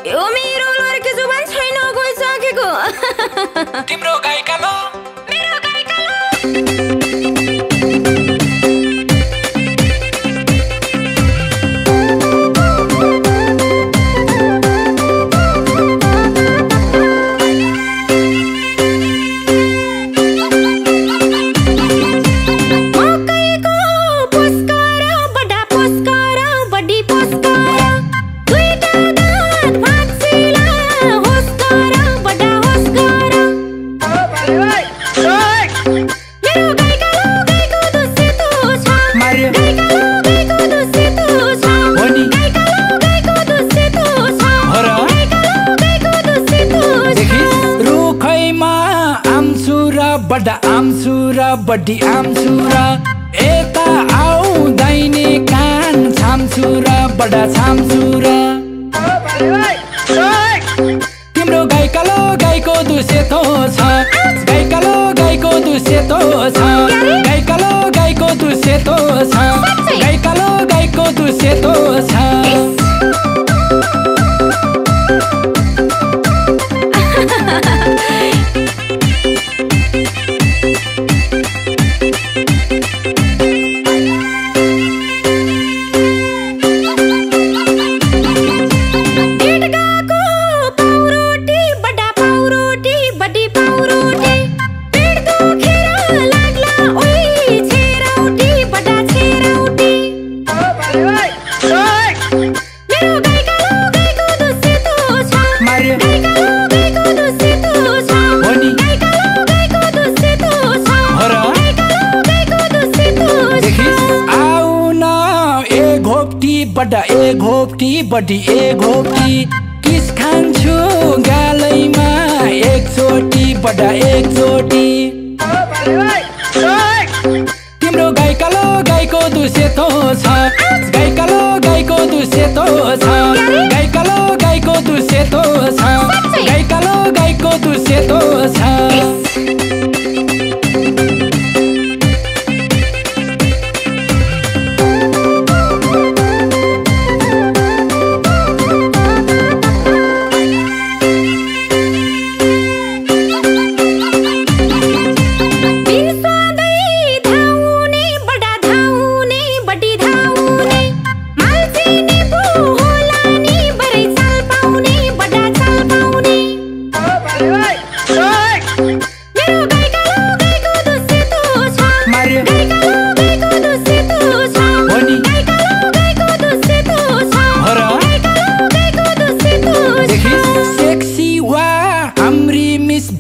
यो मेरो लड्के जुबान छैन गइसकेको तिम्रो गाई कालो मेरो गाई कालो बडा आमसुरा बडी आमसुरा एता आउँदैने कान छामसुरा बडा छामसुरा तिम्रो गाई कालो गाईको दुसेतो छ गाई कालो गाईको दुसेतो छ गाई कालो गाईको दुसेतो छ गाई कालो गाईको दुसेतो छ बडा ए घोप्टी बडी ए घोप्टी किस खान्छु गालैमा एकचोटी बडा एकचोटी तिम्रो गाई कालो गाईको दुसेतो छ गाई कालो गाईको दुसेतो छ गाई कालो गाईको दुसेतो छ गाई कालो गाईको दुसेतो छ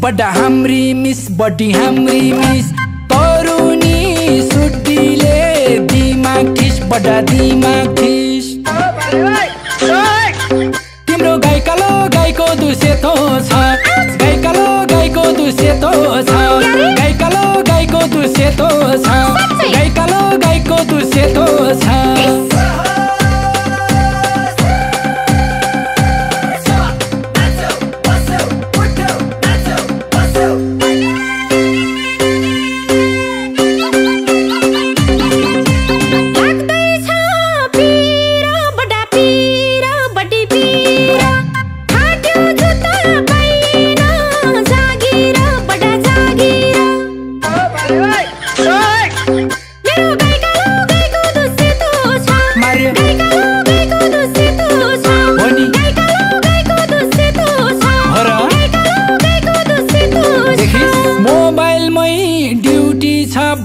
बडा हाम्री मिस बडी हाम्री मिस तरुनी सुड्डीले दिमाग ठिस बडा दिमाग ठिस तिम्रो गाई कालो गाईको दुसेतो छ गाई कालो गाईको दुसेतो छ गाई कालो गाईको दुसेतो छ गाई कालो गाईको दुसेतो छ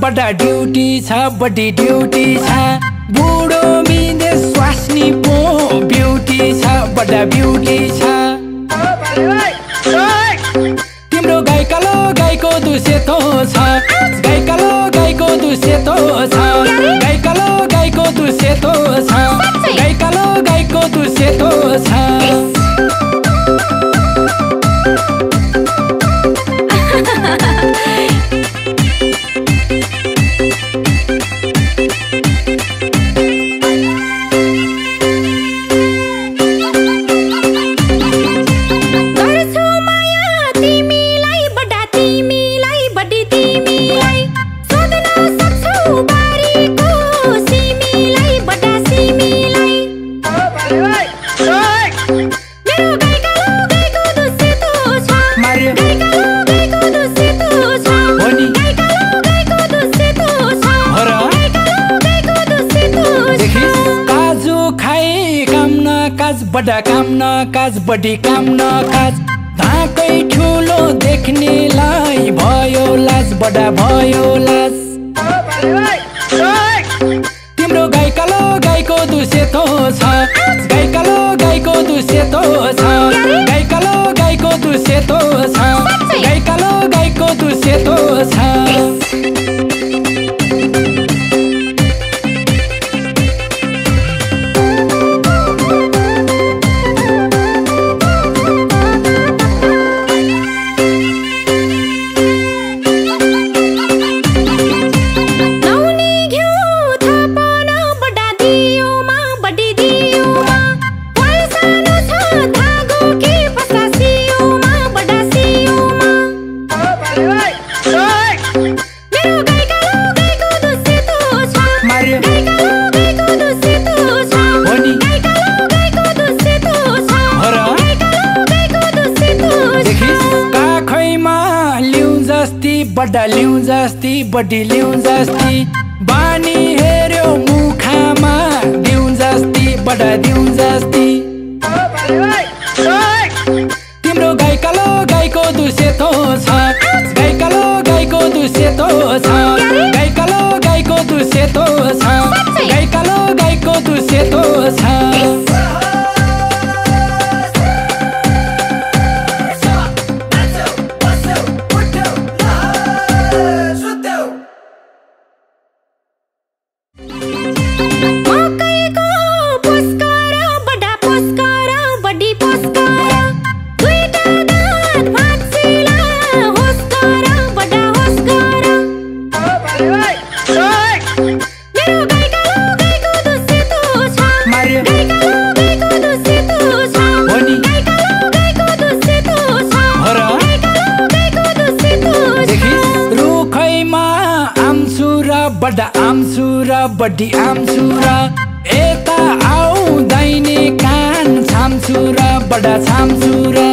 बडा ड्युटी छ बडी ड्युटी छ बुढो मिदे स्वास्नी पो ब्युटी छ बडा ब्युटी छ तिम्रो गाई कालो गाईको दुसेतो छ गाई कालो गाईको दुसेतो छ गाई कालो गाईको दुसेतो छ गाई कालो गाईको दुसेतो छ काज बडा काम नकाज बढी काम नकाज धाकै ठुलो देख्नेलाई भयो लाज बडा भयो लाज तिम्रो गाई कालो गाईको दुसेतो छ गाई कालो गाईको दुसेतो छ गाई कालो गाईको दुसेतो छ गाई कालो गाईको दुसेतो छ बडा लिउँ जस्ती बडी लिउँ जस्ती बानी हेर्यो मुखामा दिउँ जस्ती बडा दिउँ जस्ती तिम्रो गाई कालो गाईको दुसेतो छ गाई कालो गाईको दुसेतो छ गाई कालो गाईको दुसेतो छ गाई कालो गाईको दुसेतो छ बडा आमसुरा बडी आमसुरा यता आउँदैन कान छामसुरा बडा छामसुरा